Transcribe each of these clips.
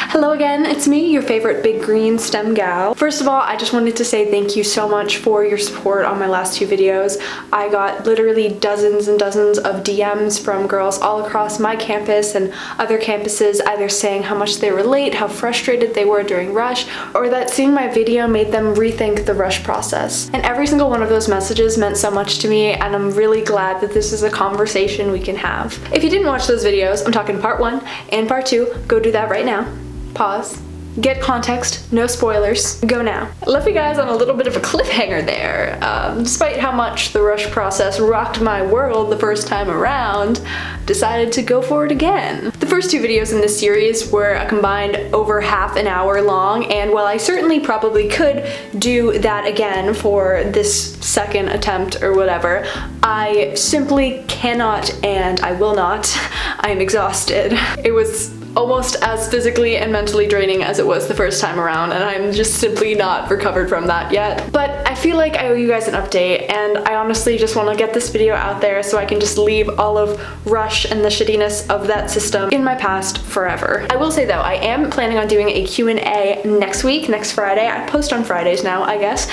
Hello again, it's me, your favorite big green STEM gal. First of all, I just wanted to say thank you so much for your support on my last two videos. I got literally dozens and dozens of DMs from girls all across my campus and other campuses, either saying how much they relate, how frustrated they were during rush, or that seeing my video made them rethink the rush process. And every single one of those messages meant so much to me, and I'm really glad that this is a conversation we can have. If you didn't watch those videos, I'm talking part 1 and part 2, go do that right now. Pause. Get context, no spoilers, go now. I left you guys on a little bit of a cliffhanger there. Despite how much the rush process rocked my world the first time around, decided to go for it again. The first two videos in this series were a combined over half an hour long, and while I certainly probably could do that again for this second attempt or whatever, I simply cannot and I will not. I am exhausted. It was almost as physically and mentally draining as it was the first time around, and I'm just simply not recovered from that yet. But I feel like I owe you guys an update, and I honestly just want to get this video out there so I can just leave all of rush and the shittiness of that system in my past forever. I will say though, I am planning on doing a Q&A next week, next Friday. I post on Fridays now, I guess.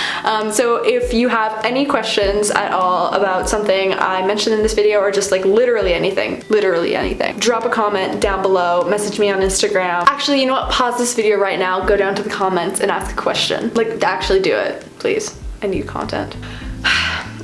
So if you have any questions at all about something I mentioned in this video, or just like literally anything, drop a comment down below, message me on Instagram. Actually, you know what? Pause this video right now, go down to the comments and ask a question. Like, actually do it, please. I need content.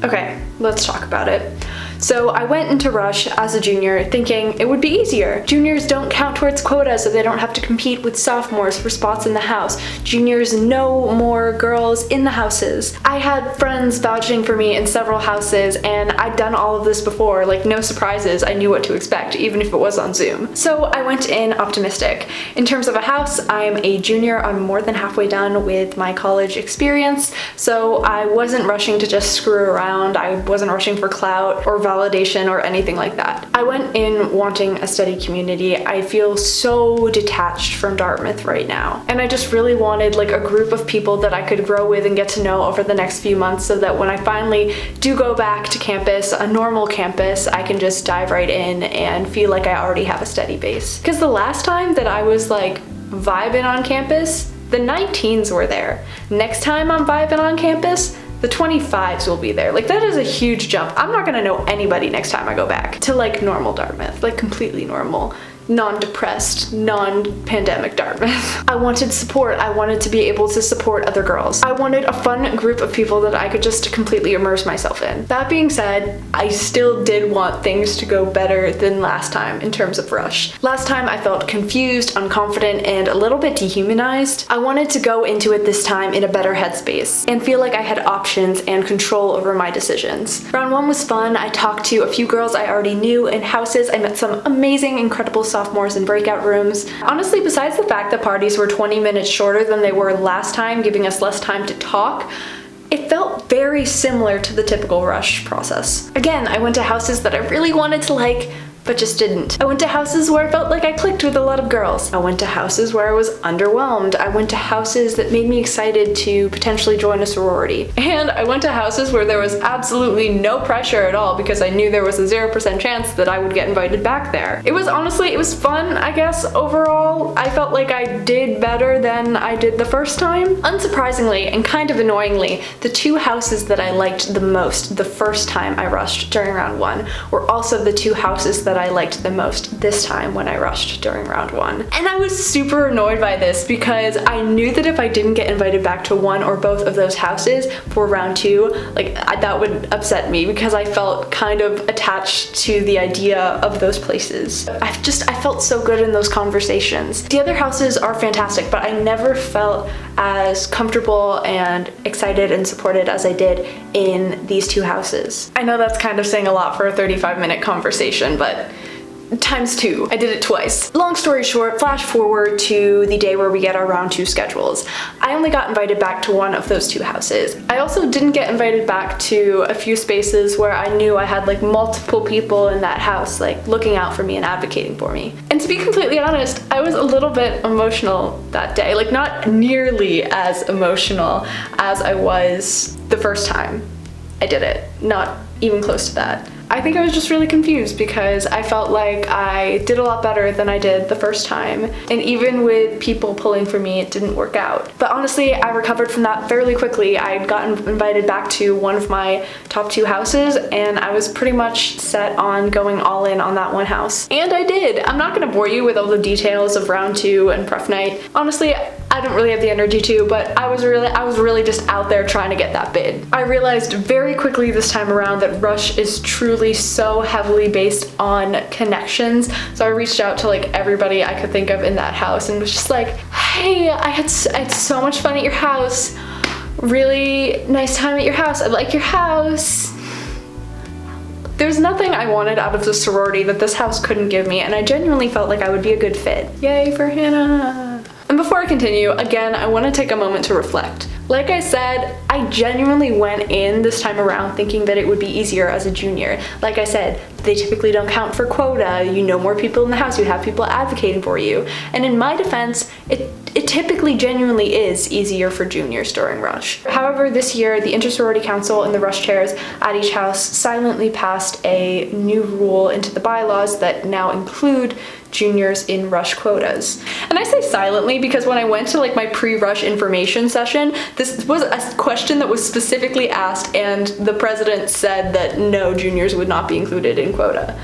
Okay, let's talk about it. So I went into rush as a junior thinking it would be easier. Juniors don't count towards quota, so they don't have to compete with sophomores for spots in the house. Juniors know more girls in the houses. I had friends vouching for me in several houses, and I'd done all of this before, like no surprises. I knew what to expect, even if it was on Zoom. So I went in optimistic. In terms of a house, I'm a junior. I'm more than halfway done with my college experience, so I wasn't rushing to just screw around. I wasn't rushing for clout or validation or anything like that. I went in wanting a steady community. I feel so detached from Dartmouth right now, and I just really wanted like a group of people that I could grow with and get to know over the next few months, so that when I finally do go back to campus, a normal campus, I can just dive right in and feel like I already have a steady base. Because the last time that I was like vibing on campus, the 19s were there. Next time I'm vibing on campus, the 25s will be there. Like, that is a huge jump. I'm not gonna know anybody next time I go back to like normal Dartmouth, like completely normal, non-depressed, non-pandemic Dartmouth. I wanted support. I wanted to be able to support other girls. I wanted a fun group of people that I could just completely immerse myself in. That being said, I still did want things to go better than last time in terms of rush. Last time I felt confused, unconfident, and a little bit dehumanized. I wanted to go into it this time in a better headspace and feel like I had options and control over my decisions. Round 1 was fun. I talked to a few girls I already knew in houses. I met some amazing, incredible sophomores in breakout rooms. Honestly, besides the fact that parties were 20 minutes shorter than they were last time, giving us less time to talk, it felt very similar to the typical rush process. Again, I went to houses that I really wanted to like, but just didn't. I went to houses where I felt like I clicked with a lot of girls. I went to houses where I was underwhelmed. I went to houses that made me excited to potentially join a sorority. And I went to houses where there was absolutely no pressure at all, because I knew there was a 0% chance that I would get invited back there. It was fun, I guess, overall. I felt like I did better than I did the first time. Unsurprisingly, and kind of annoyingly, the two houses that I liked the most the first time I rushed during round 1 were also the two houses that I liked the most this time when I rushed during round 1. And I was super annoyed by this, because I knew that if I didn't get invited back to one or both of those houses for round 2, like that would upset me, because I felt kind of attached to the idea of those places. I felt so good in those conversations. The other houses are fantastic, but I never felt as comfortable and excited and supported as I did in these two houses. I know that's kind of saying a lot for a 35-minute conversation, but times 2. I did it twice. Long story short, flash forward to the day where we get our round 2 schedules. I only got invited back to one of those two houses. I also didn't get invited back to a few spaces where I knew I had like multiple people in that house like looking out for me and advocating for me. And to be completely honest, I was a little bit emotional that day. Like, not nearly as emotional as I was the first time I did it. Not even close to that. I think I was just really confused because I felt like I did a lot better than I did the first time. And even with people pulling for me, it didn't work out. But honestly, I recovered from that fairly quickly. I had gotten invited back to one of my top 2 houses, and I was pretty much set on going all in on that one house. And I did. I'm not gonna bore you with all the details of round 2 and pref night. Honestly, I don't really have the energy to, but I was really just out there trying to get that bid. I realized very quickly this time around that Rush is truly so heavily based on connections. So I reached out to like everybody I could think of in that house and was just like, hey, I had so much fun at your house. Really nice time at your house. I like your house. There's nothing I wanted out of the sorority that this house couldn't give me, and I genuinely felt like I would be a good fit. Yay for Hannah. And before I continue, again, I want to take a moment to reflect. Like I said, I genuinely went in this time around thinking that it would be easier as a junior. Like I said, they typically don't count for quota, you know more people in the house, you have people advocating for you. And in my defense, it typically genuinely is easier for juniors during Rush. However, this year, the Inter-Sorority Council and the Rush chairs at each house silently passed a new rule into the bylaws that now include juniors in Rush quotas. And I say silently because when I went to like my pre-Rush information session, this was a question that was specifically asked, and the president said that no, juniors would not be included in quota.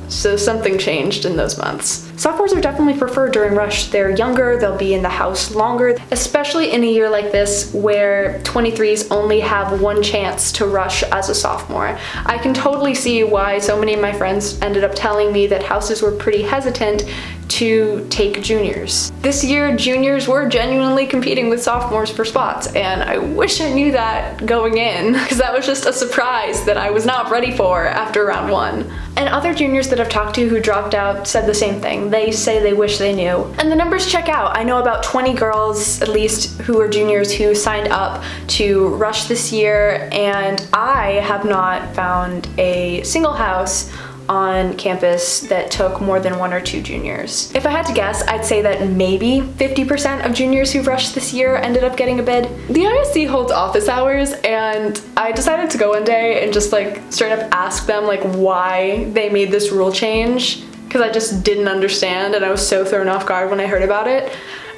So something changed in those months. Sophomores are definitely preferred during Rush. They're younger, they'll be in the house longer, especially in a year like this where 23s only have one chance to Rush as a sophomore. I can totally see why so many of my friends ended up telling me that houses were pretty hesitant to take juniors. This year, juniors were genuinely competing with sophomores for spots, and I wish I knew that going in, because that was just a surprise that I was not ready for after round 1. And other juniors that I've talked to who dropped out said the same thing. They say they wish they knew. And the numbers check out. I know about 20 girls, at least, who are juniors who signed up to Rush this year, and I have not found a single house on campus that took more than 1 or 2 juniors. If I had to guess, I'd say that maybe 50% of juniors who rushed this year ended up getting a bid. The ISC holds office hours, and I decided to go one day and just like straight up ask them like why they made this rule change, because I just didn't understand and I was so thrown off guard when I heard about it.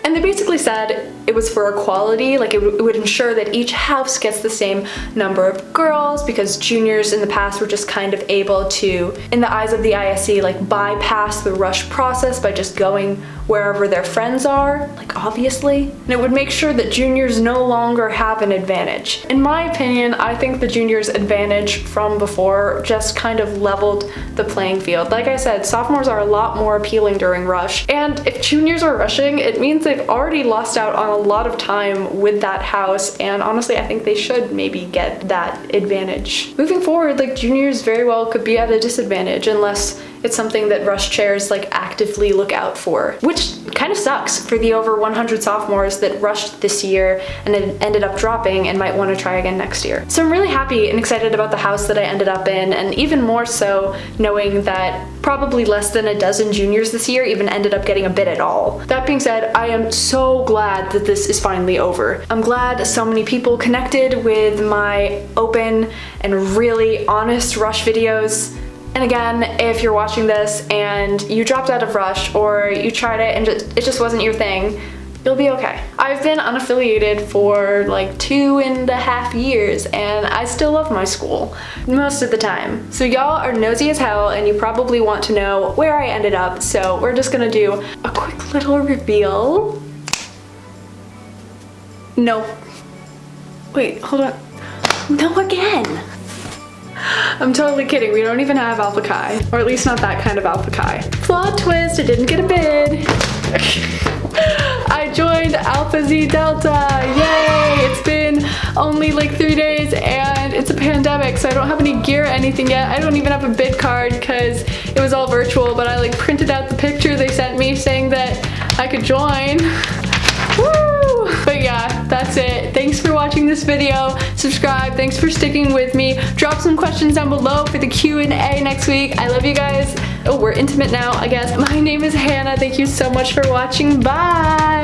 And they basically said it was for equality, like it would ensure that each house gets the same number of girls, because juniors in the past were just kind of able to, in the eyes of the ISC, like bypass the Rush process by just going wherever their friends are, like obviously. And it would make sure that juniors no longer have an advantage. In my opinion, I think the juniors' advantage from before just kind of leveled the playing field. Like I said, sophomores are a lot more appealing during Rush, and if juniors are rushing, it means they've already lost out on a lot of time with that house, and honestly I think they should maybe get that advantage. Moving forward, like juniors very well could be at a disadvantage unless it's something that Rush chairs like actively look out for, which kind of sucks for the over 100 sophomores that rushed this year and then ended up dropping and might want to try again next year. So I'm really happy and excited about the house that I ended up in, and even more so knowing that probably less than a dozen juniors this year even ended up getting a bid at all. That being said, I am so glad that this is finally over. I'm glad so many people connected with my open and really honest Rush videos. And again, if you're watching this and you dropped out of Rush or you tried it and it just wasn't your thing, you'll be okay. I've been unaffiliated for like 2.5 years and I still love my school most of the time. So y'all are nosy as hell and you probably want to know where I ended up, so we're just gonna do a quick little reveal. No. Wait, hold on. No, again. I'm totally kidding, we don't even have Alpha Chi. Or at least not that kind of Alpha Chi. Plot twist, I didn't get a bid. I joined Alpha Z Delta, yay! It's been only like 3 days and it's a pandemic, so I don't have any gear or anything yet. I don't even have a bid card because it was all virtual, but I like printed out the picture they sent me saying that I could join. Woo! But yeah, that's it. Thanks for watching this video. Subscribe. Thanks for sticking with me. Drop some questions down below for the Q&A next week. I love you guys. Oh, we're intimate now, I guess. My name is Hannah. Thank you so much for watching. Bye!